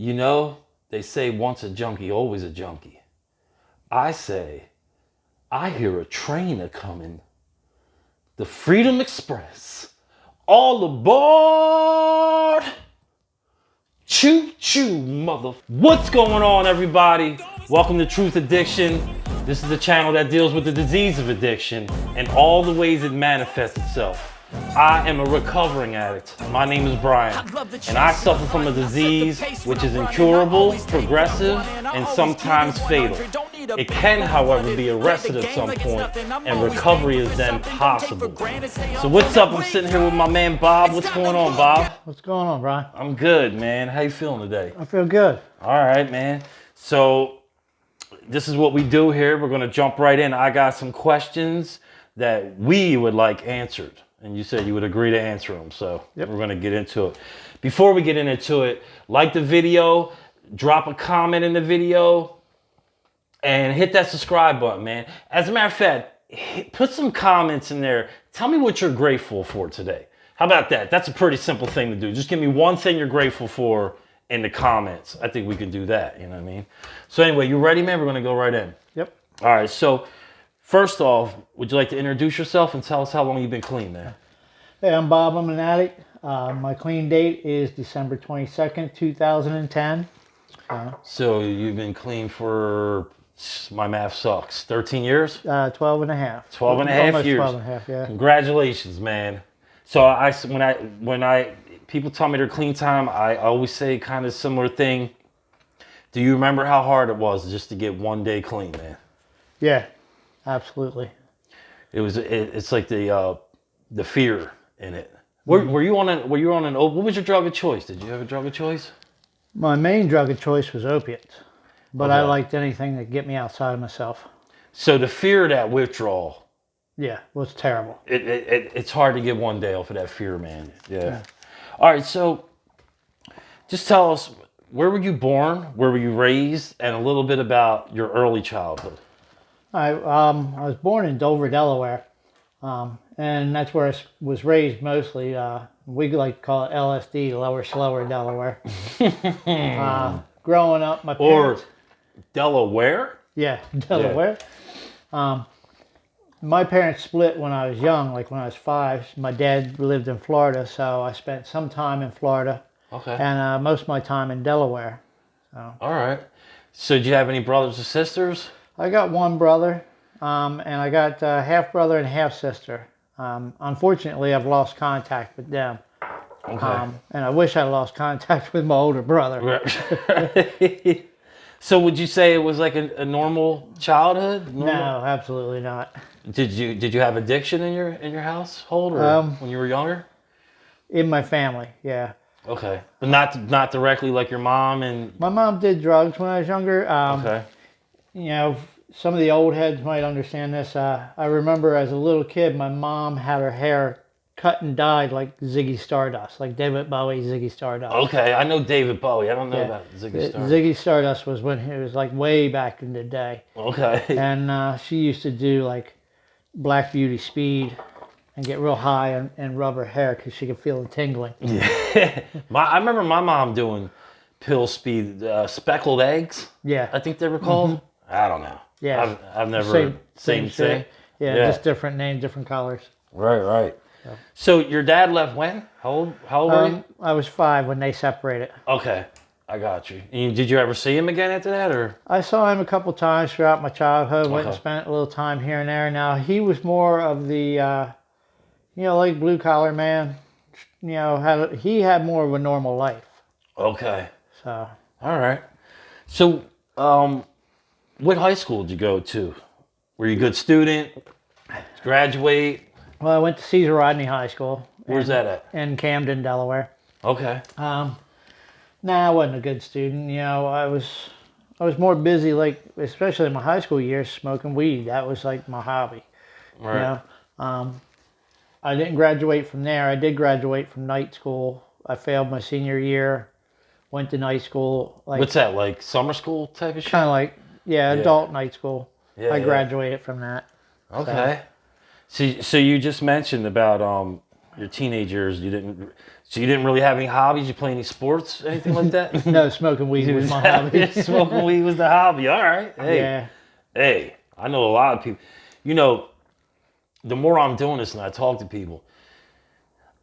You know, they say once a junkie, always a junkie. I say, I hear a train a-coming. The Freedom Express. All aboard! Choo choo, mother. What's going on, everybody? Welcome to Truth Addiction. This is the channel that deals with the disease of addiction and all the ways it manifests itself. I am a recovering addict. My name is Brian, and I suffer from a disease which is incurable, progressive, and sometimes fatal. It can, however, be arrested at some point, and recovery is then possible. So what's up? I'm sitting here with my man Bob. What's going on, Bob? What's going on, Brian? I'm good, man. How you feeling today? I feel good. All right, man. So this is what we do here. We're going to jump right in. I got some questions that we would like answered. And you said you would agree to answer them, so We're going to get into it. Before we get into it, like the video, drop a comment in the video, and hit that subscribe button, man. As a matter of fact, put some comments in there. Tell me what you're grateful for today. How about that? That's a pretty simple thing to do. Just give me one thing you're grateful for in the comments. I think we can do that, you know what I mean? So anyway, you ready, man? We're going to go right in. Yep. All right, so first off, would you like to introduce yourself and tell us how long you've been clean, man? Hey, I'm Bob. I'm an addict. My clean date is December 22nd, 2010. So you've been clean for, my math sucks, 13 years? 12 and a half. 12 and a half Almost years. 12 and a half, yeah. Congratulations, man. So when people tell me their clean time, I always say kind of similar thing. Do you remember how hard it was just to get 1 day clean, man? Yeah, absolutely. It's like the fear in it. Were you on an what was your drug of choice? Did you have a drug of choice? My main drug of choice was opiates, but Okay. I liked anything that get me outside of myself. So the fear of that withdrawal, Yeah, was terrible. it's hard to get 1 day off of that fear, man. Yeah. All right, so just tell us, where were you born? Where were you raised? And a little bit about your early childhood. I was born in Dover, Delaware, and that's where I was raised mostly. We like to call it LSD, Lower Slower Delaware. Growing up, my parents... Or Delaware? Yeah, Delaware. My parents split when I was young, like when I was 5. My dad lived in Florida, so I spent some time in Florida. Okay. And most of my time in Delaware. So. All right. So do you have any brothers or sisters? I got one brother, and I got half brother and half sister. Unfortunately, I've lost contact with them. Okay. And I wish I lost contact with my older brother. So would you say it was like a normal childhood? No, absolutely not. Did you have addiction in your household or when you were younger? In my family, yeah. Okay, but not directly like your mom and. My mom did drugs when I was younger. Okay. You know, some of the old heads might understand this. I remember as a little kid, my mom had her hair cut and dyed like Ziggy Stardust, like David Bowie, Ziggy Stardust. Okay, I know David Bowie. I don't know about Ziggy Stardust. Ziggy Stardust was when he was like way back in the day. Okay. And she used to do like Black Beauty Speed and get real high and rub her hair because she could feel the tingling. Yeah. I remember my mom doing pill speed, speckled eggs. Yeah. I think they were called. Mm-hmm. I don't know. Yeah. I've never same thing. Yeah, just different names, different colors. Right. So your dad left when? How old were you? I was 5 when they separated. Okay, I got you. And did you ever see him again after that, or? I saw him a couple times throughout my childhood. Went and spent a little time here and there. Now he was more of the, like blue collar man. You know, he had more of a normal life. Okay. So. All right. So, what high school did you go to? Were you a good student? Graduate? Well, I went to Caesar Rodney High School. Where's that at? In Camden, Delaware. Okay. I wasn't a good student. You know, I was more busy, like especially in my high school years, smoking weed. That was like my hobby. Right. You know, I didn't graduate from there. I did graduate from night school. I failed my senior year. Went to night school. Like, what's that, like summer school type of shit? Kind of like adult night school. Yeah, I graduated from that. Okay. So you just mentioned about your teenage years. You didn't. So you didn't really have any hobbies? You play any sports, anything like that? No, smoking weed was my hobby. Smoking weed was the hobby. All right. Hey, Yeah. hey, I know a lot of people. You know, the more I'm doing this and I talk to people,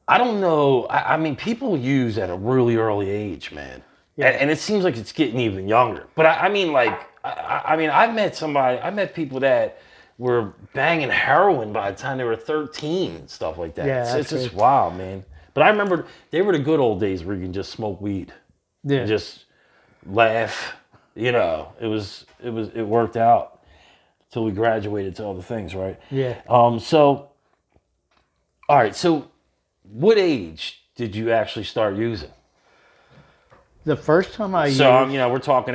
I don't know. I mean, people use at a really early age, man. Yeah. And it seems like it's getting even younger. But I mean, like, I mean, I met people that were banging heroin by the time they were 13 and stuff like that. Yeah, It's just wild, man. But I remember they were the good old days where you can just smoke weed. Yeah. And just laugh. You know, it worked out until we graduated to other things, right? Yeah. So, all right. So, what age did you actually start using? The first time I used... So, you know, we're talking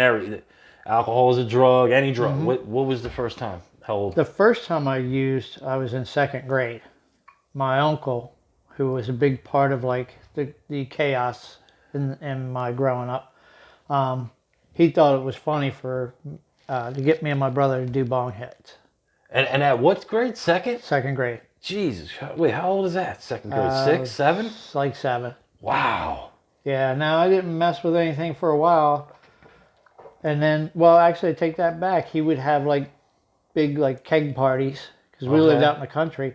alcohol is a drug, any drug. What was the first time? How old? The first time I used, I was in 2nd grade. My uncle, who was a big part of like the chaos in my growing up, he thought it was funny to get me and my brother to do bong hits. And at what grade? 2nd? 2nd grade. Jesus. Wait, how old is that? 2nd grade? 6, 7? It's like 7. Wow. Yeah, now I didn't mess with anything for a while. And then, well, actually, I take that back. He would have like big like keg parties because we lived out in the country,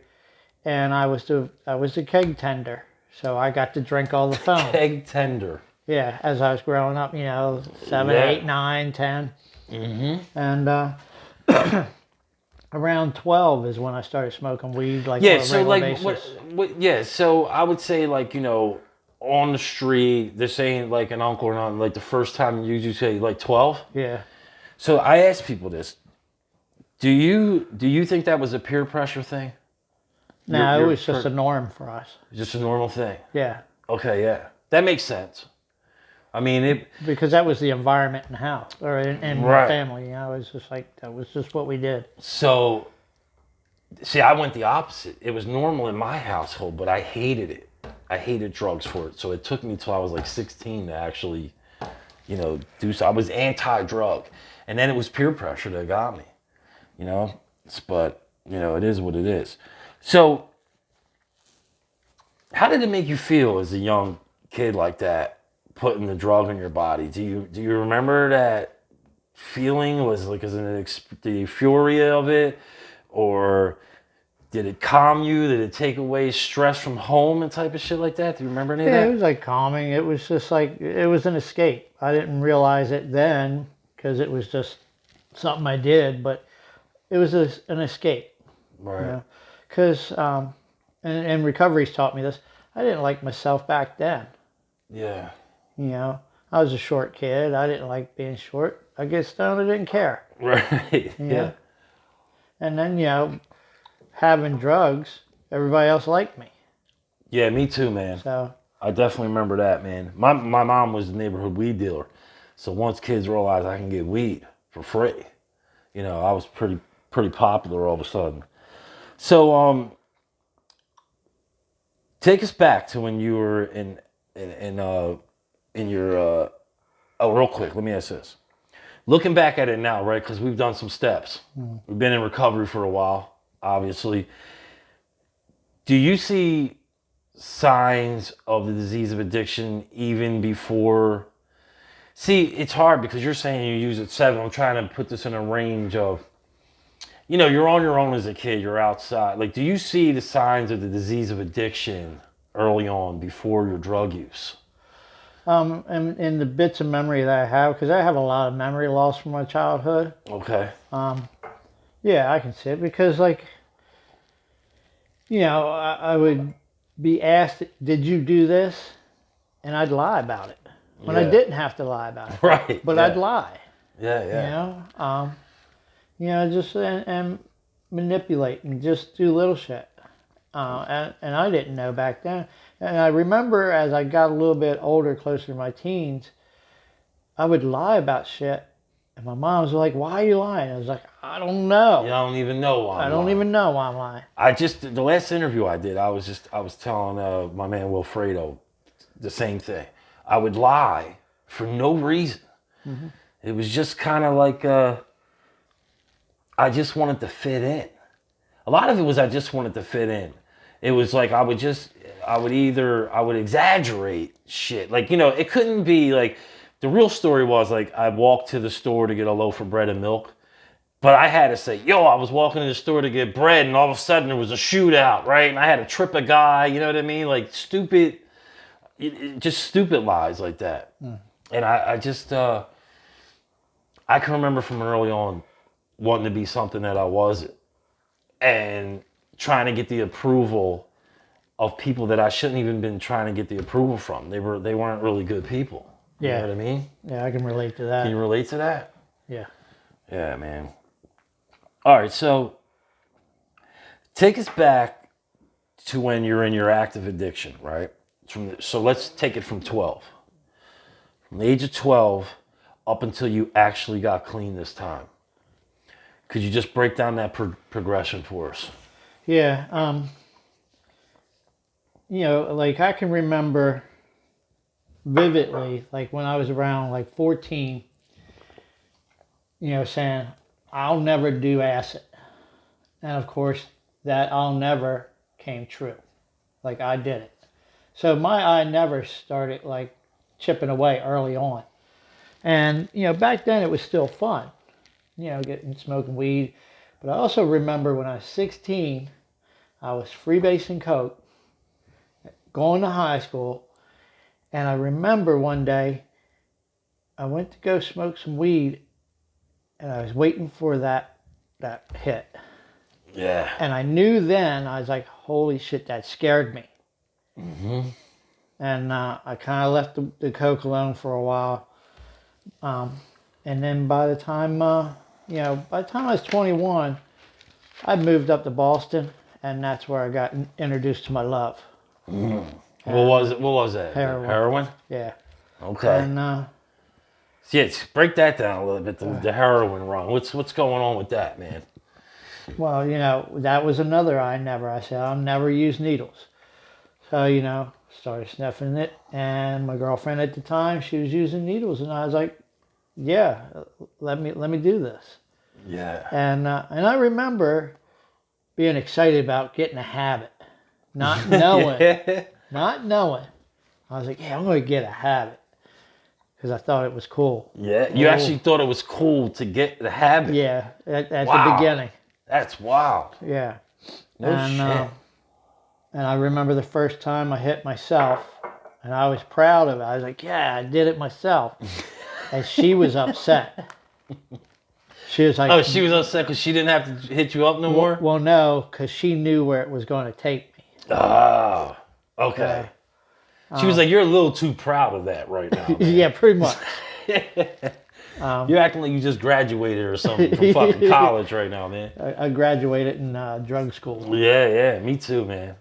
and I was the keg tender, so I got to drink all the foam. Keg tender. Yeah, as I was growing up, you know, 7, 8, 9, 10. Mm-hmm. And around 12 is when I started smoking weed, like Yeah, on a so regular like basis. yeah, so I would say like, you know, on the street, they're saying like an uncle or not, like the first time you say like 12. Yeah. So I ask people this: Do you think that was a peer pressure thing? No, it was just a norm for us. Just a normal thing. Yeah. Okay, yeah, that makes sense. I mean, because that was the environment in the house or in my family. You know, it was just like that was just what we did. So, see, I went the opposite. It was normal in my household, but I hated it. I hated drugs for it. So it took me till I was like 16 to actually, you know, do so. I was anti-drug, and then it was peer pressure that got me. You know, but you know, it is what it is. So, how did it make you feel as a young kid like that, putting the drug in your body? Do you remember that feeling? Was like the euphoria of it, or did it calm you? Did it take away stress from home and type of shit like that? Do you remember any of that? Yeah, it was like calming. It was just like, it was an escape. I didn't realize it then because it was just something I did, but it was an escape. Right. Because, and recovery's taught me this, I didn't like myself back then. Yeah. You know, I was a short kid. I didn't like being short. I get stoned, I didn't care. Right. Yeah. And then, you know, having drugs, everybody else liked me. Yeah, me too, man. So I definitely remember that, man. My mom was the neighborhood weed dealer. So once kids realized I can get weed for free, you know, I was pretty popular all of a sudden. So take us back to when you were in your real quick, let me ask this. Looking back at it now, right? Because we've done some steps. We've been in recovery for a while, obviously. Do you see signs of the disease of addiction even before? See, it's hard because you're saying you use it 7. I'm trying to put this in a range of, you know, you're on your own as a kid, you're outside. Like, do you see the signs of the disease of addiction early on before your drug use? and in the bits of memory that I have, because I have a lot of memory loss from my childhood. Okay. Yeah, I can see it because, like, you know, I would be asked, did you do this? And I'd lie about it when I didn't have to lie about it. Right. But I'd lie. Yeah, yeah. You know, just and manipulate and just do little shit. And I didn't know back then. And I remember as I got a little bit older, closer to my teens, I would lie about shit. And my mom was like, why are you lying? I was like, I don't know. You don't even know why I don't even know why I'm lying. The last interview I did, I was telling my man Wilfredo the same thing. I would lie for no reason. Mm-hmm. It was just kind of like, I just wanted to fit in. A lot of it was I just wanted to fit in. It was like I would exaggerate shit. Like, you know, it couldn't be like, the real story was like I walked to the store to get a loaf of bread and milk. But I had to say, yo, I was walking to the store to get bread, and all of a sudden there was a shootout, right? And I had to trip a guy, you know what I mean? Like stupid, just stupid lies like that. And I just, I can remember from early on wanting to be something that I wasn't, and trying to get the approval of people that I shouldn't even been trying to get the approval from. They weren't really good people. You know what I mean? Yeah, I can relate to that. Can you relate to that? Yeah. Yeah, man. All right, so take us back to when you're in your active addiction, right? So let's take it from 12. From the age of 12 up until you actually got clean this time. Could you just break down that progression for us? Yeah. You know, like I can remember vividly, like when I was around like 14, you know, saying, I'll never do acid. And of course, that I'll never came true. Like I did it. So my I never started like chipping away early on. And, you know, back then it was still fun, you know, smoking weed. But I also remember when I was 16, I was freebasing coke, going to high school. And I remember one day I went to go smoke some weed, and I was waiting for that hit. Yeah. And I knew then, I was like, holy shit, that scared me. Mm-hmm. And I kind of left the coke alone for a while. And then by the time I was 21, I moved up to Boston, and that's where I got introduced to my love. Mm. What was that? Heroin? Yeah. Okay. And yeah, break that down a little bit. The heroin run. What's going on with that, man? Well, you know, that was another I said I'll never use needles. So, you know, started sniffing it, and my girlfriend at the time, she was using needles, and I was like, yeah, let me do this. Yeah. And I remember being excited about getting a habit, not knowing. Not knowing. I was like, yeah, I'm going to get a habit. Because I thought it was cool. Yeah, you actually thought it was cool to get the habit. Yeah, at the beginning. That's wild. Yeah. No shit. And I remember the first time I hit myself, and I was proud of it. I was like, yeah, I did it myself. And she was upset. She was like... Oh, she was upset because she didn't have to hit you up no more? Well, no, because she knew where it was going to take me. Oh. Okay. She was like, you're a little too proud of that right now, man. Yeah, pretty much. You're acting like you just graduated or something from fucking college right now, man. I graduated in drug school. Yeah, me too, man.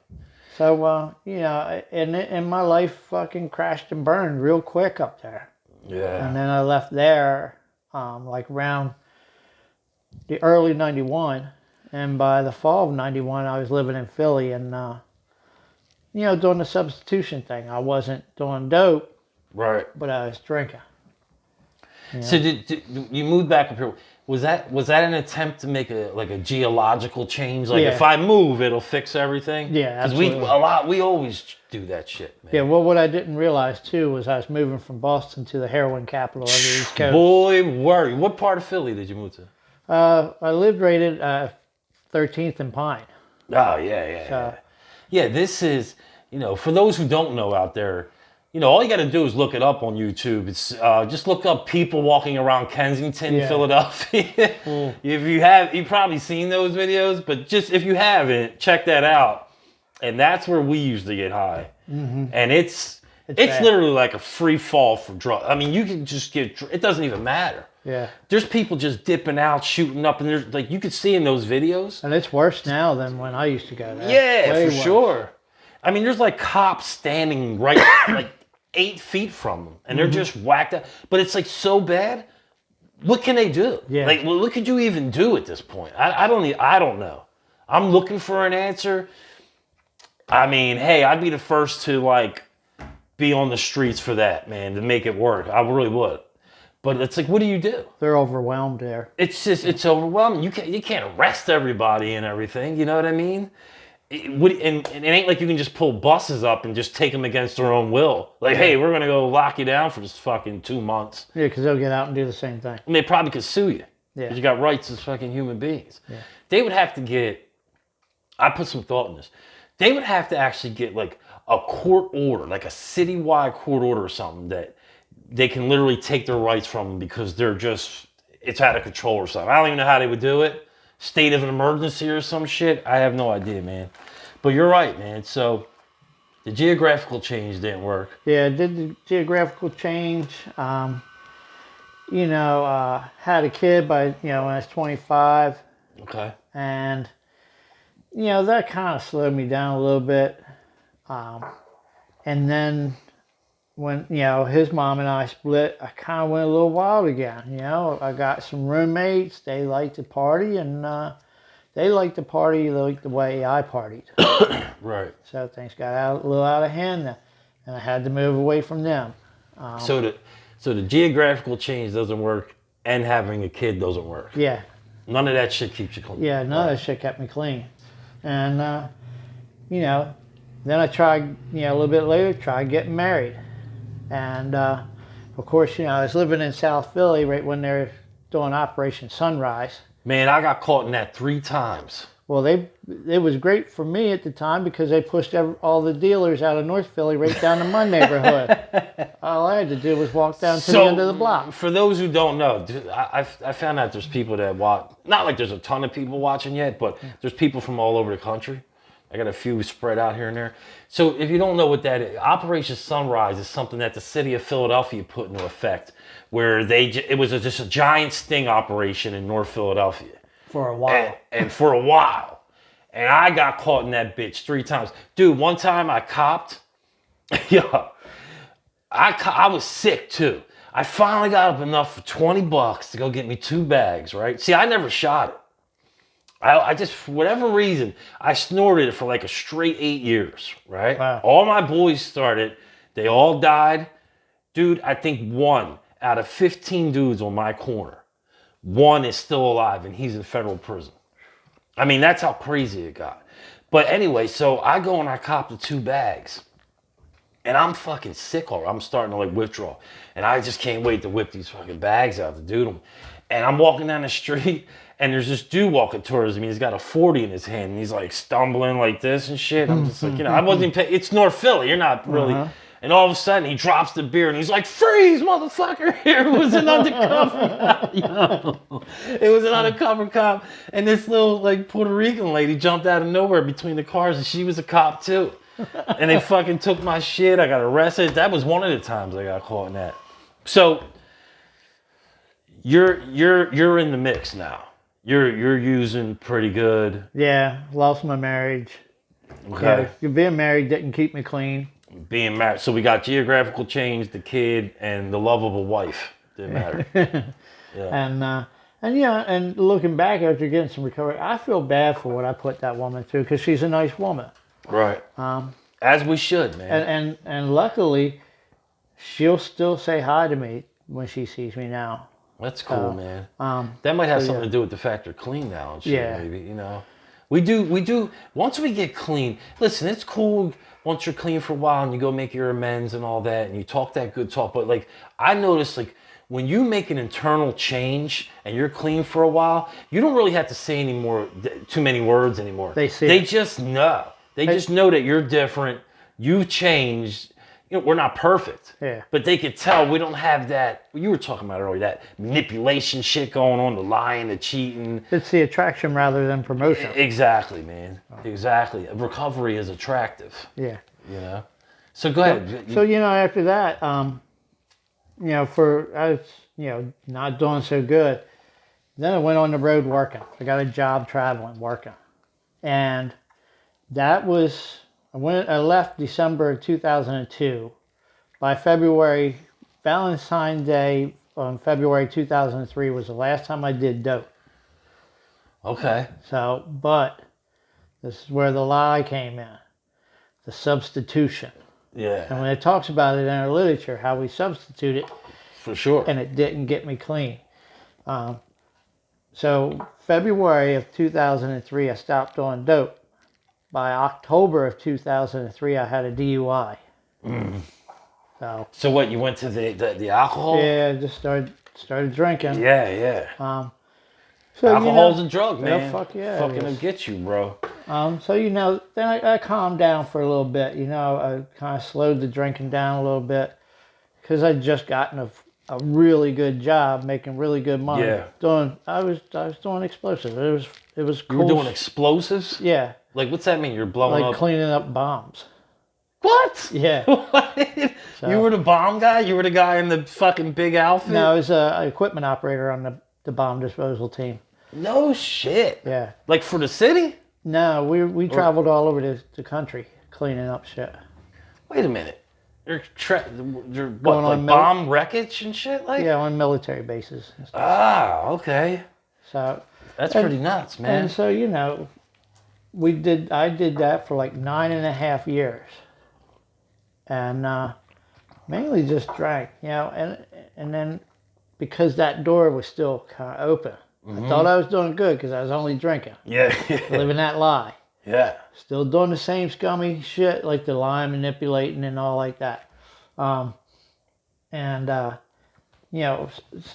So, you know, and my life fucking crashed and burned real quick up there. Yeah. And then I left there, like around the early 91. And by the fall of 91, I was living in Philly and, you know, doing the substitution thing. I wasn't doing dope, right? But I was drinking. You know? So did you moved back up here? Was that an attempt to make a geological change? Like if I move, it'll fix everything. Yeah, because we always do that shit, man. Yeah. Well, what I didn't realize too was I was moving from Boston to the heroin capital of the East Coast. Boy, worry. What part of Philly did you move to? I lived right at 13th and Pine. Oh yeah. Yeah, this is, you know, for those who don't know out there, you know, all you got to do is look it up on YouTube. It's just look up people walking around Kensington, Philadelphia. If you've probably seen those videos, but just if you haven't, check that out. And that's where we used to get high. Mm-hmm. And it's literally like a free fall for drugs. I mean, you can just it doesn't even matter. Yeah. There's people just dipping out, shooting up, and there's like you could see in those videos. And it's worse now than when I used to go there. Yeah, for sure. I mean, there's like cops standing right like 8 feet from them, and they're just whacked out. But it's like so bad. What can they do? Yeah. Like, what could you even do at this point? I don't know. I'm looking for an answer. I mean, hey, I'd be the first to like be on the streets for that, man, to make it work. I really would. But it's like, what do you do? They're overwhelmed there. It's overwhelming. You can't arrest everybody and everything. You know what I mean? And it ain't like you can just pull buses up and just take them against their own will. Like, hey, we're going to go lock you down for this fucking 2 months. Yeah, because they'll get out and do the same thing. And they probably could sue you. Yeah. Because you got rights as fucking human beings. Yeah. They would have to get, I put some thought in this. They would have to actually get like a court order, like a citywide court order or something that they can literally take their rights from them because they're just, it's out of control or something. I don't even know how they would do it. State of an emergency or some shit. I have no idea, man. But you're right, man. So the geographical change didn't work. Yeah, it did the geographical change. Had a kid by, when I was 25. Okay. And, that kind of slowed me down a little bit. And then when, his mom and I split, I kind of went a little wild again. I got some roommates. They liked to party, and they liked to party like the way I partied. Right. So things got a little out of hand, and I had to move away from them. So the geographical change doesn't work, and having a kid doesn't work. Yeah. None of that shit keeps you clean. Yeah, none of that shit kept me clean. And, then I tried, a little bit later, tried getting married. And, of course, I was living in South Philly right when they were doing Operation Sunrise. Man, I got caught in that 3 times. Well, it was great for me at the time because they pushed all the dealers out of North Philly right down to my neighborhood. All I had to do was walk down to the end of the block. For those who don't know, I found out there's people that watch, not like there's a ton of people watching yet, but there's people from all over the country. I got a few spread out here and there. So if you don't know what that is, Operation Sunrise is something that the city of Philadelphia put into effect, where it was just a giant sting operation in North Philadelphia. For a while. And for a while. And I got caught in that bitch 3 times. Dude, one time I copped. Yeah. I was sick too. I finally got up enough for $20 to go get me 2 bags, right? See, I never shot it. I just, for whatever reason, I snorted it for like a straight 8 years, right? Wow. All my boys started. They all died. Dude, I think 1 out of 15 dudes on my corner, 1 is still alive and he's in federal prison. I mean, that's how crazy it got. But anyway, so I go and I cop the 2 bags. And I'm fucking sick already. I'm starting to like withdraw. And I just can't wait to whip these fucking bags out to do them. And I'm walking down the street and there's this dude walking towards me. He's got a 40 in his hand and he's like stumbling like this and shit. I'm just like, I wasn't even it's North Philly. You're not really. And all of a sudden he drops the beer and he's like, freeze, motherfucker. It was an undercover cop. It was an undercover cop. And this little like Puerto Rican lady jumped out of nowhere between the cars and she was a cop too. And they fucking took my shit. I got arrested. That was one of the times I got caught in that. So you're in the mix now. You're using pretty good. Yeah, lost my marriage. Okay. Yeah, being married didn't keep me clean. Being married. So we got geographical change, the kid, and the love of a wife. Didn't matter. Yeah. And looking back after getting some recovery, I feel bad for what I put that woman through because she's a nice woman. Right. As we should, man. And luckily, she'll still say hi to me when she sees me now. That's cool, man. That might have something to do with the fact they're clean now and shit, maybe, We do, once we get clean, listen, it's cool once you're clean for a while and you go make your amends and all that and you talk that good talk, but like, I noticed like, when you make an internal change and you're clean for a while, you don't really have to say too many words anymore. They just know. They just know that you're different. You've changed. We're not perfect. Yeah. But they could tell we don't have that. You were talking about earlier, that manipulation shit going on, the lying, the cheating. It's the attraction rather than promotion. Exactly, man. Exactly. Recovery is attractive. Yeah. So go ahead. So after that, I was, not doing so good. Then I went on the road working. I got a job traveling, working. And that was, I left December of 2002. By Valentine's Day on February 2003 was the last time I did dope. Okay. So, but this is where the lie came in. The substitution. Yeah. And when it talks about it in our literature, how we substitute it. For sure. And it didn't get me clean. So February of 2003, I stopped doing dope. by October of 2003, I had a DUI. So what? You went to the alcohol? Yeah, I just started drinking. Yeah. So, Alcohol's a drug, man. Yeah, fuck yeah. Fucking will get you, bro. So, then I calmed down for a little bit. I kind of slowed the drinking down a little bit because I'd just gotten a really good job, making really good money. Yeah. I was doing explosives. It was cool. You were doing explosives? Yeah. Like, what's that mean? You're blowing up? Like cleaning up bombs. What? Yeah. What? So, you were the bomb guy? You were the guy in the fucking big outfit? No, I was an equipment operator on the bomb disposal team. No shit. Yeah. Like for the city? No, we traveled all over the country cleaning up shit. Wait a minute. You're what, Going like on bomb wreckage and shit? Like? Yeah, on military bases. And stuff. Ah, okay. So that's pretty nuts, man. And so, I did that for like 9.5 years. And mainly just drank, and then because that door was still kind of open, I thought I was doing good because I was only drinking. Yeah. Living that lie. Yeah. Still doing the same scummy shit like the lie manipulating and all like that.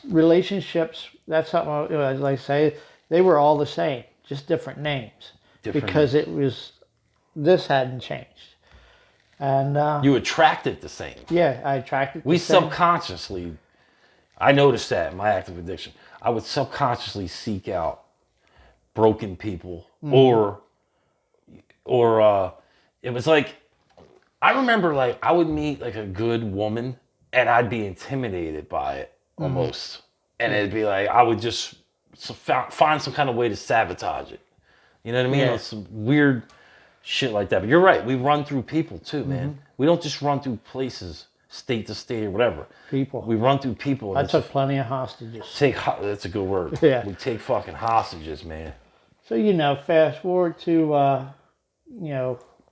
Relationships, that's something, like I say, they were all the same, just different names. Because this hadn't changed. And you attracted the same. Yeah, I attracted we the same. Subconsciously, I noticed that in my active addiction, I would subconsciously seek out broken people or it was like, I remember like I would meet like a good woman and I'd be intimidated by it almost. And it'd be like, I would just find some kind of way to sabotage it. You know what I mean? Yeah. Like some weird shit like that. But you're right. We run through people too, man. We don't just run through places, state to state or whatever. People. We run through people. I took plenty of hostages. That's a good word. Yeah. We take fucking hostages, man. So, fast forward to, a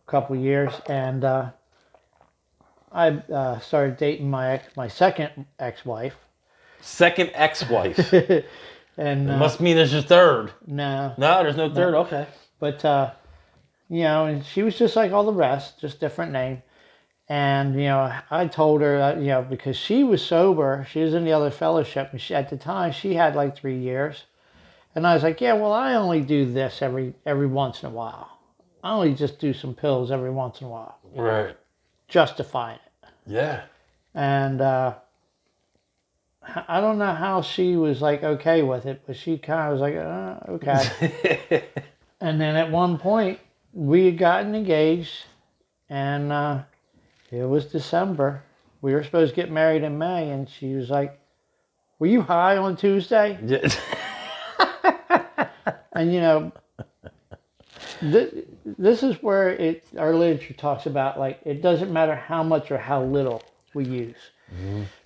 couple of years, and I started dating my second ex-wife. Second ex-wife. And it must mean there's your third. No. No, there's no third. Okay. But, and she was just like all the rest, just different name. And, I told her, because she was sober, she was in the other fellowship, and at the time she had like 3 years. And I was like, yeah, well, I only do this every once in a while. I only just do some pills every once in a while. Right. Justifying it. Yeah. And I don't know how she was like okay with it, but she kind of was like, okay. And then at one point, we had gotten engaged, and it was December. We were supposed to get married in May, and she was like, were you high on Tuesday? Yeah. And, this is where our literature talks about, like, it doesn't matter how much or how little we use.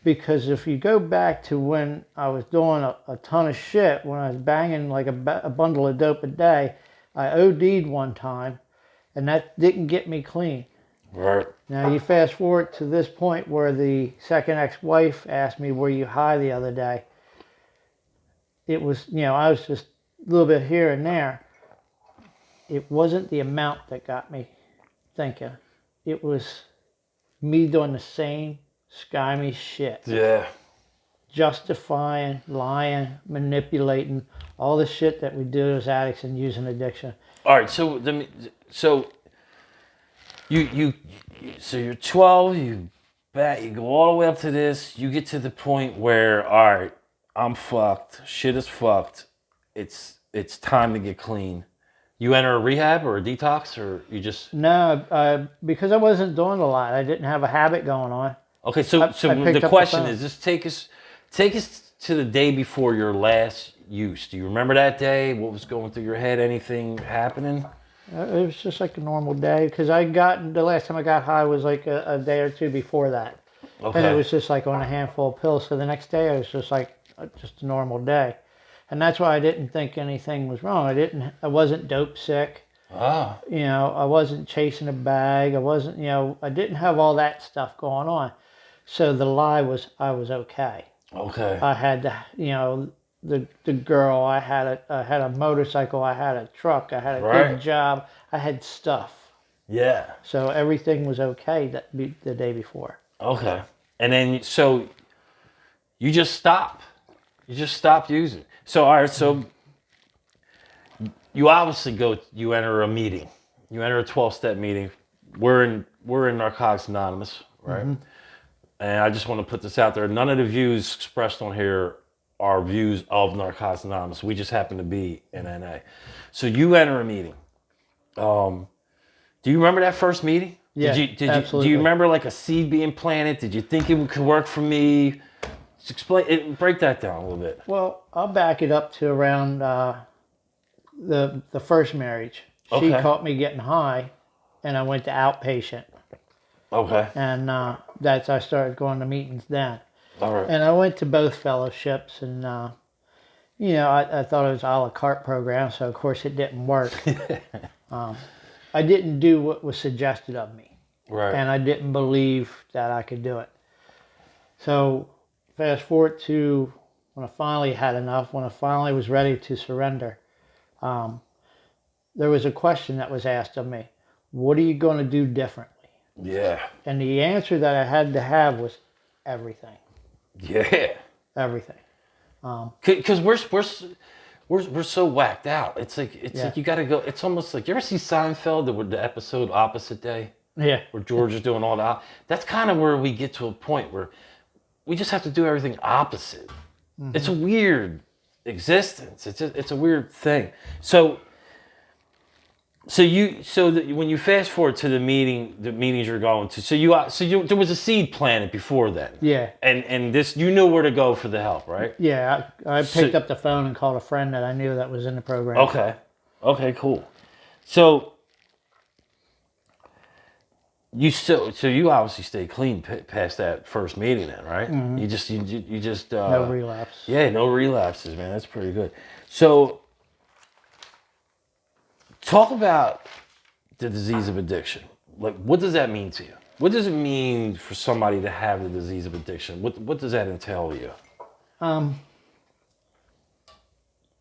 Because if you go back to when I was doing a ton of shit, when I was banging like a bundle of dope a day, I OD'd one time, and that didn't get me clean. Right. Now you fast forward to this point where the second ex-wife asked me, were you high the other day? It was, I was just a little bit here and there. It wasn't the amount that got me thinking. It was me doing the same scummy shit. Yeah. Justifying, lying, manipulating, all the shit that we do as addicts and using addiction. All right, so you're 12, you go all the way up to this, you get to the point where, all right, I'm fucked, shit is fucked, it's time to get clean. You enter a rehab or a detox, or you just... No, because I wasn't doing a lot. I didn't have a habit going on. Okay, so the question is, just take us to the day before your last use. Do you remember that day? What was going through your head? Anything happening? It was just like a normal day, because the last time I got high was like a day or two before that. Okay. And it was just like on a handful of pills. So the next day I was just like, just a normal day. And that's why I didn't think anything was wrong. I wasn't dope sick. Ah. I wasn't chasing a bag. I wasn't, I didn't have all that stuff going on. So the lie was I was okay. Okay. I had to, the girl. I had a motorcycle. I had a truck. I had a Right. good job. I had stuff. Yeah. So everything was okay the day before. Okay. And then so you just stop. You just stopped using. So all right. So you obviously you enter a meeting. You enter a 12-step meeting. We're in Narcotics Anonymous, right? Mm-hmm. And I just want to put this out there. None of the views expressed on here are views of Narcotics Anonymous. We just happen to be in NA. So you enter a meeting. Do you remember that first meeting? Yeah, absolutely. Do you remember like a seed being planted? Did you think it could work for me? Just explain it. Break that down a little bit. Well, I'll back it up to around the first marriage. She Okay. caught me getting high, and I went to outpatient, Okay. and I started going to meetings then. All right. And I went to both fellowships, and I thought it was a la carte program, so of course it didn't work. I didn't do what was suggested of me, Right. and I didn't believe that I could do it. So fast forward to when I finally had enough, when I finally was ready to surrender, there was a question that was asked of me. What are you going to do differently? Yeah. And the answer that I had to have was everything. Yeah. Everything. Because we're so whacked out. It's like like you got to go. It's almost like, you ever see Seinfeld, the episode Opposite Day, Yeah. where George is doing all that. That's kind of where we get to a point where we just have to do everything opposite. Mm-hmm. It's a weird existence. It's a weird thing. So when you fast forward to the meetings you're going to, there was a seed planted before then. Yeah. And this, you knew where to go for the help, right? Yeah. I picked up the phone and called a friend that I knew that was in the program. Okay. Okay, cool. So you obviously stayed clean past that first meeting then, right? Mm-hmm. You just no relapse. Yeah, no relapses, man. That's pretty good. So talk about the disease of addiction. Like, what does that mean to you? What does it mean for somebody to have the disease of addiction? What does that entail to you?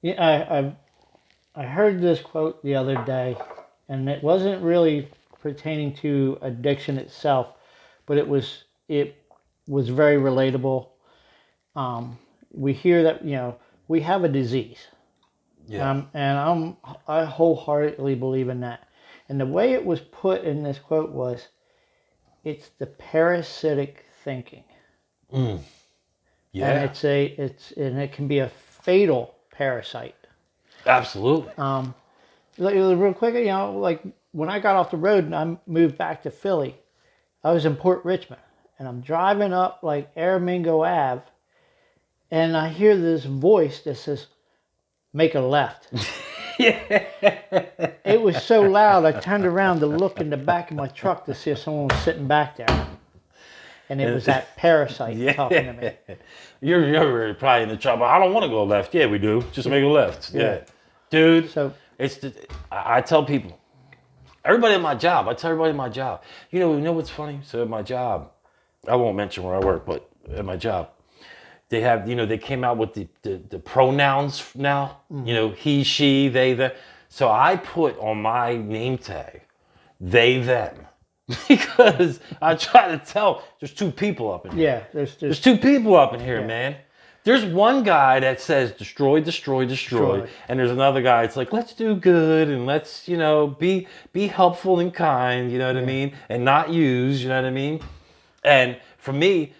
Yeah, I heard this quote the other day, and it wasn't really pertaining to addiction itself, but it was very relatable. We hear that we have a disease, and I wholeheartedly believe in that. And the way it was put in this quote was, it's the parasitic thinking. Mm. Yeah. And it can be a fatal parasite. Absolutely. Real quick, like when I got off the road and I moved back to Philly, I was in Port Richmond, and I'm driving up like Aramingo Ave, and I hear this voice that says, "Make a left." Yeah. It was so loud, I turned around to look in the back of my truck to see if someone was sitting back there. And it was that parasite talking to me. You're probably in the trouble. I don't want to go left. Yeah, we do. Just make a left. Yeah. Dude, So I tell people, everybody at my job, you know what's funny? So at my job, I won't mention where I work, but at my job, they have, they came out with the pronouns now, he, she, they, them. So I put on my name tag, they, them. Because I try to tell, there's two people up in here. yeah, There's two people up in here, man. There's one guy that says destroy, destroy, destroy. And there's another guy, it's like, let's do good and let's, be helpful and kind, you know what I mean? And not use, you know what I mean? And for me,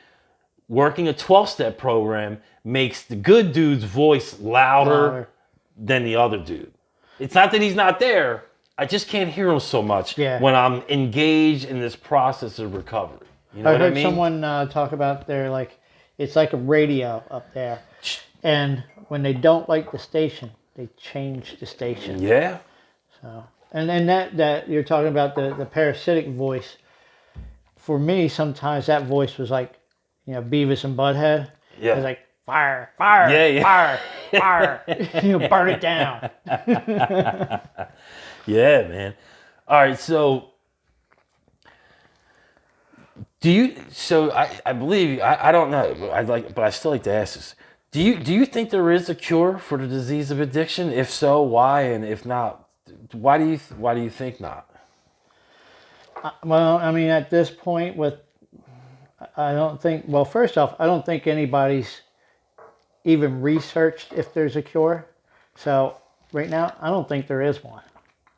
working a 12-step program makes the good dude's voice louder than the other dude. It's not that he's not there. I just can't hear him so much when I'm engaged in this process of recovery. You know what I mean? I heard someone talk about it's like a radio up there. And when they don't like the station, they change the station. Yeah. So, and then that you're talking about the parasitic voice. For me, sometimes that voice was like, Beavis and Butthead. Yeah. It was like, fire, fire, fire, fire. Burn it down. Yeah, man. All right, so I believe, I don't know, but I still like to ask this. Do you think there is a cure for the disease of addiction? If so, why? And if not, why do you think not? Well, I mean, at this point, I don't think. Well, first off, I don't think anybody's even researched if there's a cure. So right now, I don't think there is one.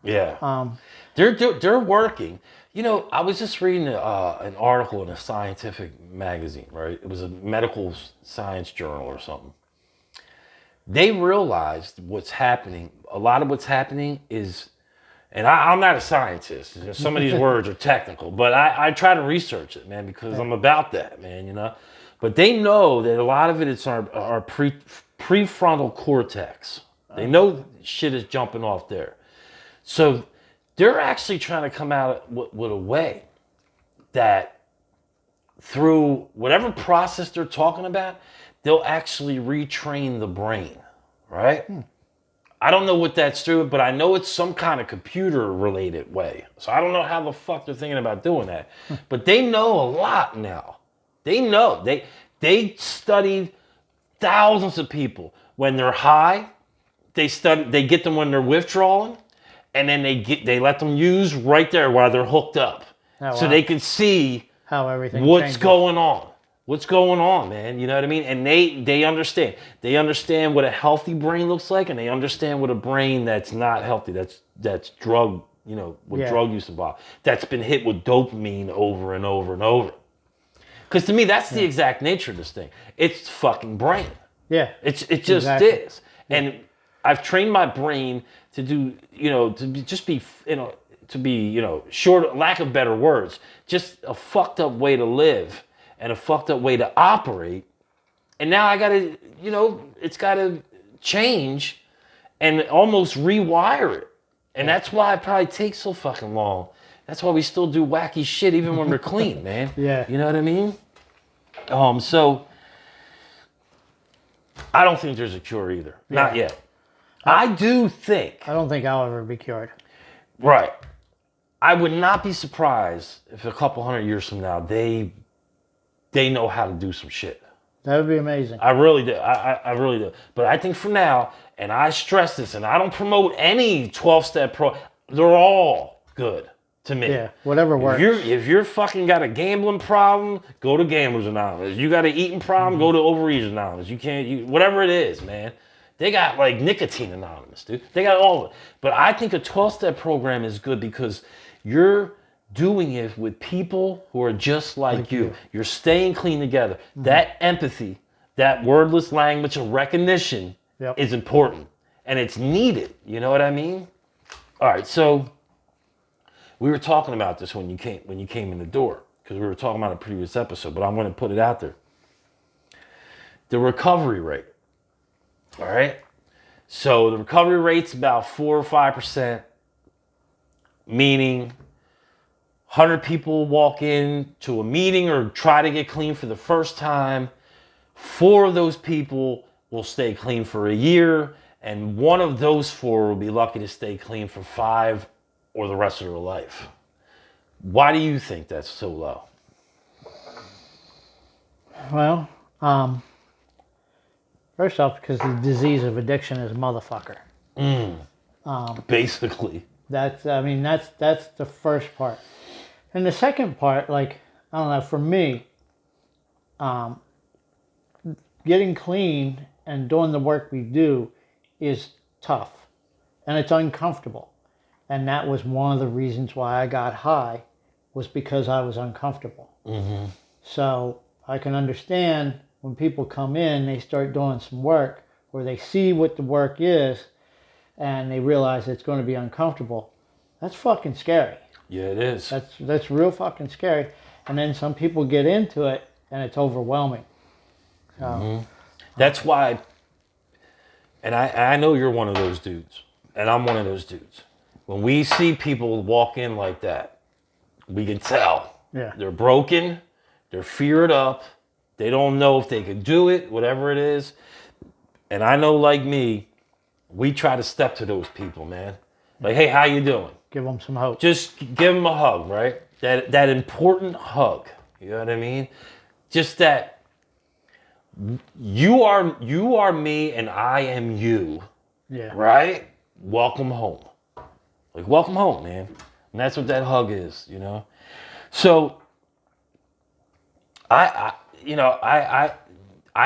Yeah. They're working. You know, I was just reading an article in a scientific magazine, right? It was a medical science journal or something. They realized what's happening. A lot of what's happening is, and I'm not a scientist. Some of these words are technical, but I try to research it, man, because I'm about that, man, you know. But they know that a lot of it is our prefrontal cortex. They know shit is jumping off there. So they're actually trying to come out with a way that through whatever process they're talking about, they'll actually retrain the brain, right? I don't know what that's through, but I know it's some kind of computer-related way. So I don't know how the fuck they're thinking about doing that. But they know a lot now. They know. They studied thousands of people. When they're high, they get them when they're withdrawing, and then they let them use right there while they're hooked up. Oh, so wow. they can see How everything what's changes. going on. What's going on, man? You know what I mean? And they understand. They understand what a healthy brain looks like, and they understand what a brain that's not healthy, that's drug, you know, with drug use involved, that's been hit with dopamine over and over and over. Because to me, that's the exact nature of this thing. It's fucking brain. Yeah. It just exactly. is. And I've trained my brain to do, you know, to be, short, lack of better words, just a fucked up way to live and a fucked up way to operate. And now I gotta, it's gotta change and almost rewire it. And that's why it probably takes so fucking long. That's why we still do wacky shit even when we're clean, man. Yeah. You know what I mean? So I don't think there's a cure either. Yeah. Not yet. I do think. I don't think I'll ever be cured. Right. I would not be surprised if a couple hundred years from now they know how to do some shit. That would be amazing. I really do. I really do. But I think for now, and I stress this, and I don't promote any 12-step they're all good to me. Yeah, whatever works. If you're fucking got a gambling problem, go to Gamblers Anonymous. You got an eating problem, go to Overeaters Anonymous. Whatever it is, man. They got like Nicotine Anonymous, dude. They got all of it. But I think a 12-step program is good because you're doing it with people who are just like you. You're staying clean together. That empathy, that wordless language of recognition is important. And it's needed. You know what I mean? All right, so we were talking about this when you came in the door, because we were talking about a previous episode, but I'm going to put it out there. The recovery rate. All right? So the recovery rate's about 4 or 5%, meaning 100 people walk in to a meeting or try to get clean for the first time. 4 of those people will stay clean for a year, and 1 of those 4 will be lucky to stay clean for 5 or the rest of their life. Why do you think that's so low? Well, first off, because the disease of addiction is a motherfucker. Basically. That's the first part. And the second part, like, I don't know, for me, getting clean and doing the work we do is tough. And it's uncomfortable. And that was one of the reasons why I got high, was because I was uncomfortable. Mm-hmm. So I can understand when people come in, they start doing some work, or they see what the work is, and they realize it's going to be uncomfortable. That's fucking scary. Yeah, it is. That's real fucking scary. And then some people get into it, and it's overwhelming. So, That's why, and I know you're one of those dudes, and I'm one of those dudes. When we see people walk in like that, we can tell. Yeah. They're broken, they're feared up, they don't know if they can do it, whatever it is. And I know, like me, we try to step to those people, man. Like, hey, how you doing? give them some hope. Just give them a hug, right? That important hug. You know what I mean? Just that You are me and I am you. Yeah. Right? Welcome home. Like, welcome home, man. And that's what that hug is, you know? So I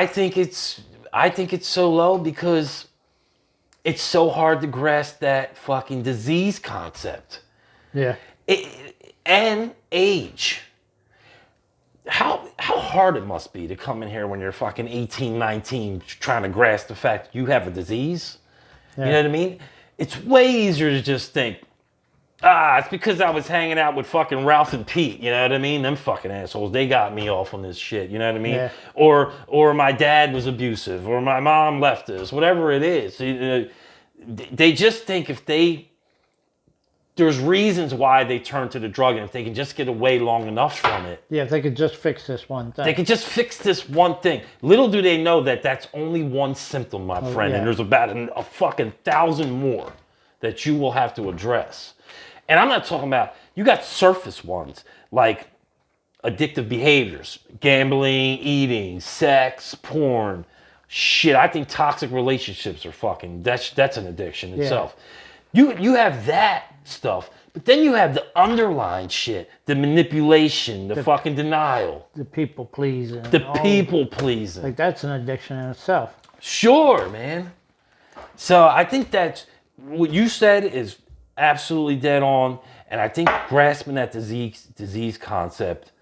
think it's so low because it's so hard to grasp that fucking disease concept. Yeah. And age. How hard it must be to come in here when you're fucking 18, 19 trying to grasp the fact you have a disease. Yeah. You know what I mean? It's way easier to just think, it's because I was hanging out with fucking Ralph and Pete, you know what I mean? Them fucking assholes, they got me off on this shit, you know what I mean? Yeah. Or my dad was abusive, or my mom left us, whatever it is. They just think there's reasons why they turn to the drug, and if they can just get away long enough from it. Yeah, if they could just fix this one thing. They can just fix this one thing. Little do they know that that's only one symptom, my friend, yeah. and there's about a fucking 1,000 more that you will have to address. And I'm not talking about, you got surface ones, like addictive behaviors, gambling, eating, sex, porn, shit. I think toxic relationships are fucking, that's an addiction itself. You have that stuff, but then you have the underlying shit, the manipulation, the fucking denial. The people pleasing. The people pleasing. Like, that's an addiction in itself. Sure, man. So I think that's, what you said is absolutely dead on, and I think grasping that disease concept.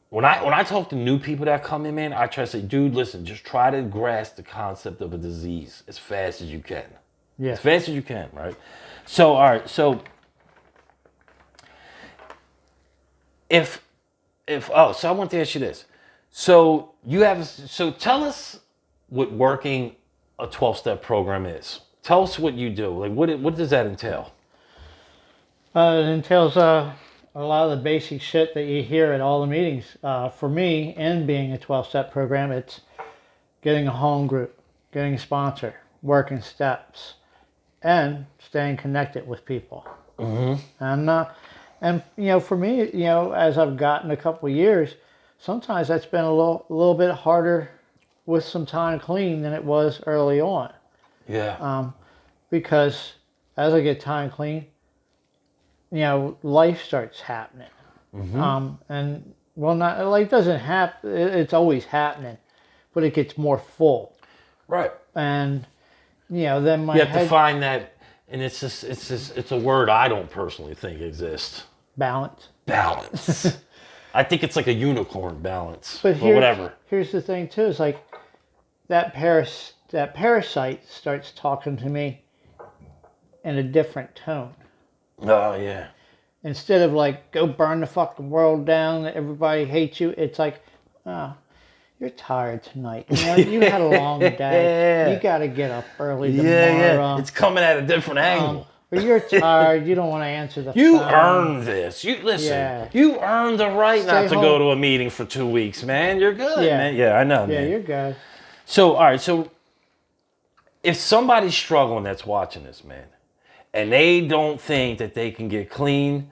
When I talk to new people that come in, man, I try to say, dude, listen, just try to grasp the concept of a disease as fast as you can. Yeah. As fast as you can, right? So, all right, so so I want to ask you this. So tell us what working a 12-step program is. Tell us what you do. Like, what does that entail? It entails a lot of the basic shit that you hear at all the meetings. For me, in being a 12-step program, it's getting a home group, getting a sponsor, working steps, and staying connected with people. Mm-hmm. And for me, as I've gotten a couple of years, sometimes that's been a little bit harder with some time clean than it was early on. Yeah. Because as I get time clean, life starts happening. Mm-hmm. And not like doesn't happen. It's always happening, but it gets more full. Right. And then my you have to find that, and it's a word I don't personally think exists. Balance. Balance. I think it's like a unicorn balance, but whatever. Here's the thing too: is like that parasite starts talking to me in a different tone. Oh yeah. Instead of like, go burn the fucking world down, everybody hates you, it's like, oh, you're tired tonight. You had a long day. You got to get up early tomorrow. Yeah. It's coming at a different angle. Or you're tired. You don't want to answer the phone. You earned this. You listen. Yeah. You earned the right Stay not to home. go to a meeting for 2 weeks, man. You're good, man. Yeah, I know, man. Yeah, you're good. So, all right. So, if somebody's struggling that's watching this, man, and they don't think that they can get clean,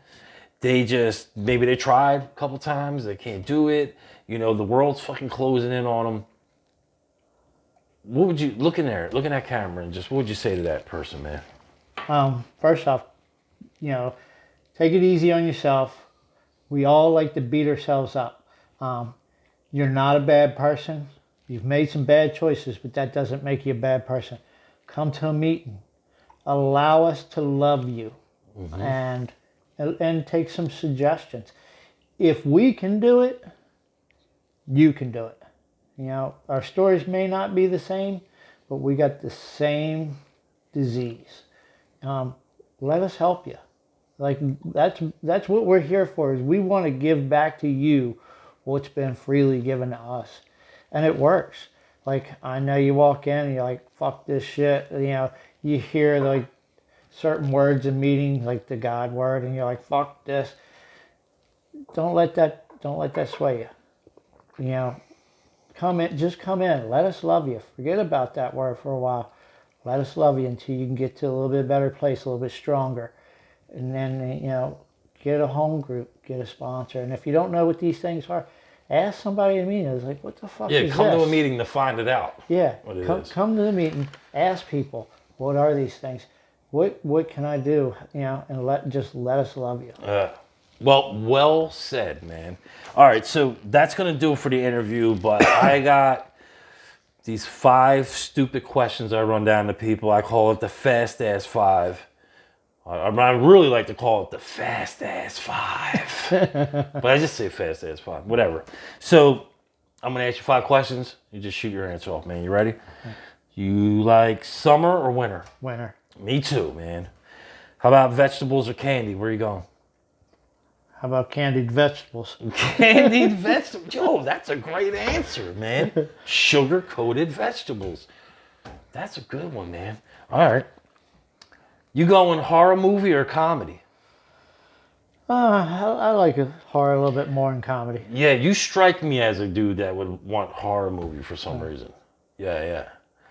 maybe they tried a couple times, they can't do it. The world's fucking closing in on them. What would you, look in that camera, and just, what would you say to that person, man? First off, take it easy on yourself. We all like to beat ourselves up. You're not a bad person. You've made some bad choices, but that doesn't make you a bad person. Come to a meeting. Allow us to love you, and take some suggestions. If we can do it, you can do it. Our stories may not be the same, but we got the same disease. Let us help you. Like, that's what we're here for, is we want to give back to you what's been freely given to us. And it works. Like, I know you walk in and you're like, fuck this shit. You hear like certain words in meetings, like the God word, and you're like, fuck this. Don't let that sway you. Come in. Let us love you. Forget about that word for a while. Let us love you until you can get to a little bit better place, a little bit stronger. And then, get a home group, get a sponsor. And if you don't know what these things are, ask somebody in a meeting. It's like, what the fuck is come this? to a meeting to find it out. Yeah, what it is. Come to the meeting. Ask people, what are these things? What can I do? And let us love you. Well said, man. All right, so that's going to do it for the interview, but I got these 5 stupid questions I run down to people. I call it the fast ass 5. I really like to call it the fast ass 5. But I just say fast ass 5, whatever. So I'm going to ask you 5 questions. You just shoot your answer off, man. You ready? You like summer or winter? Winter. Me too, man. How about vegetables or candy? Where are you going? How about candied vegetables? Candied vegetables. Yo, that's a great answer, man. Sugar-coated vegetables. That's a good one, man. All right. You going horror movie or comedy? I like horror a little bit more than comedy. Yeah, you strike me as a dude that would want horror movie for some reason. Yeah.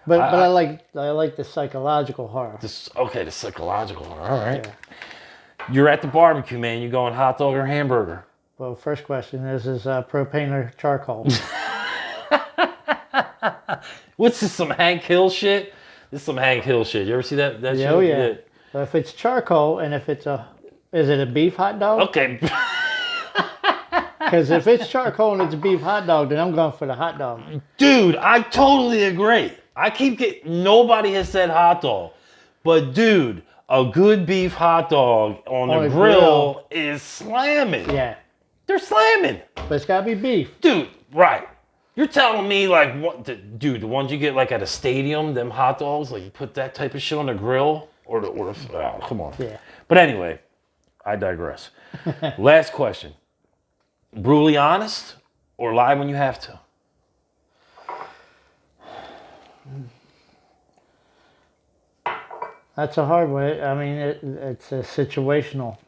But I like the psychological horror. The psychological horror. All right. Yeah. You're at the barbecue, man. You going hot dog or hamburger? Well, first question is propane or charcoal? What's this, some Hank Hill shit? This is some Hank Hill shit. You ever see that shit? Oh, yeah. So if it's charcoal and if it's is it a beef hot dog? Okay. Because if it's charcoal and it's a beef hot dog, then I'm going for the hot dog. Dude, I totally agree. Nobody has said hot dog. But dude, a good beef hot dog on the grill is slamming. Yeah. They're slamming. But it's got to be beef. Dude, right. You're telling me the ones you get like at a stadium, them hot dogs, like you put that type of shit on the grill? Come on. Yeah. But anyway, I digress. Last question. Brutally honest or lie when you have to? That's a hard one. I mean, it's situational.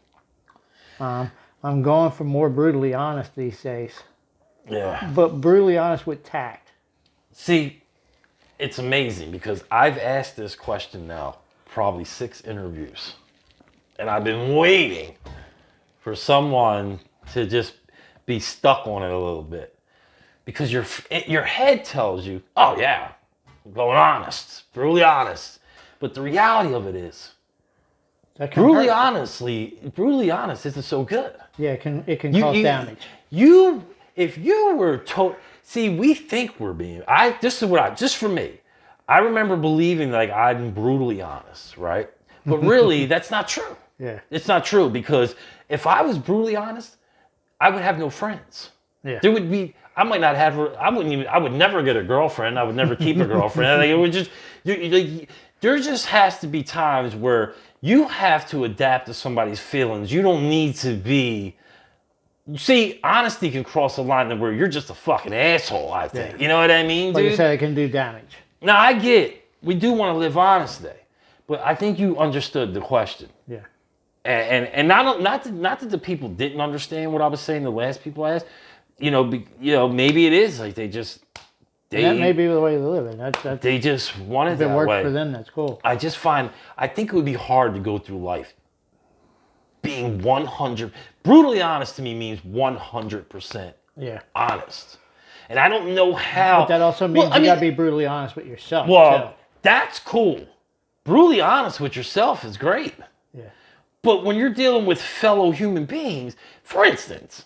I'm going for more brutally honest these days. Yeah. But brutally honest with tact. See, it's amazing because I've asked this question now probably 6 interviews. And I've been waiting for someone to just be stuck on it a little bit. Because your head tells you, oh yeah, I'm going honest, brutally honest. But the reality of it is, brutally honest isn't so good. Yeah, it can cause damage. If you were told, see, we think we're being, just for me, I remember believing like I'm brutally honest, right? But really, that's not true. Yeah. It's not true because if I was brutally honest, I would have no friends. Yeah. There would be, I would never get a girlfriend. I would never keep a girlfriend. Like, it would just, there just has to be times where you have to adapt to somebody's feelings. You don't need to be, see, honesty can cross a line to where you're just a fucking asshole, I think. Yeah. You know what I mean, dude? Like you said, it can do damage. Now, I get, we do want to live honestly, but I think you understood the question. Yeah. And not that the people didn't understand what I was saying, the last people asked, maybe it is like they that may be the way they live it. They just wanted that way. If it works for them, that's cool. I think it would be hard to go through life being 100, brutally honest to me means 100% honest. And I don't know how. But that also means you got to be brutally honest with yourself. Well, that's cool. Brutally honest with yourself is great. Yeah. But when you're dealing with fellow human beings, for instance,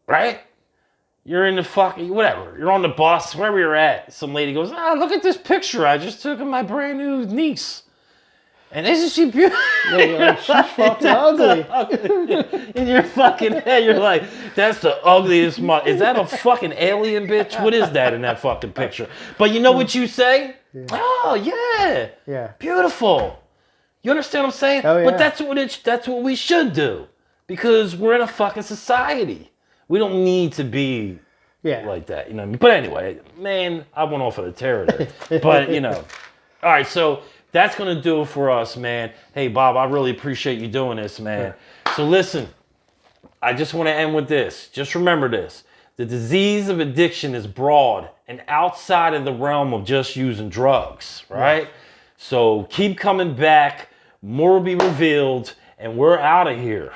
right? You're in the fucking, whatever. You're on the bus, wherever you're at. Some lady goes, look at this picture I just took of my brand new niece. And isn't she beautiful? Yeah, you're like, she's fucking ugly. In your fucking head, you're like, that's the ugliest Is that a fucking alien, bitch? What is that in that fucking picture? But you know what you say? Yeah. Oh, yeah. Yeah. Beautiful. You understand what I'm saying? Oh, yeah. But that's what we should do. Because we're in a fucking society. We don't need to be like that. You know what I mean? But anyway, man, I went off on a tear there. But, all right, so that's going to do it for us, man. Hey, Bob, I really appreciate you doing this, man. So listen, I just want to end with this. Just remember this. The disease of addiction is broad and outside of the realm of just using drugs, right? Yeah. So keep coming back. More will be revealed, and we're out of here.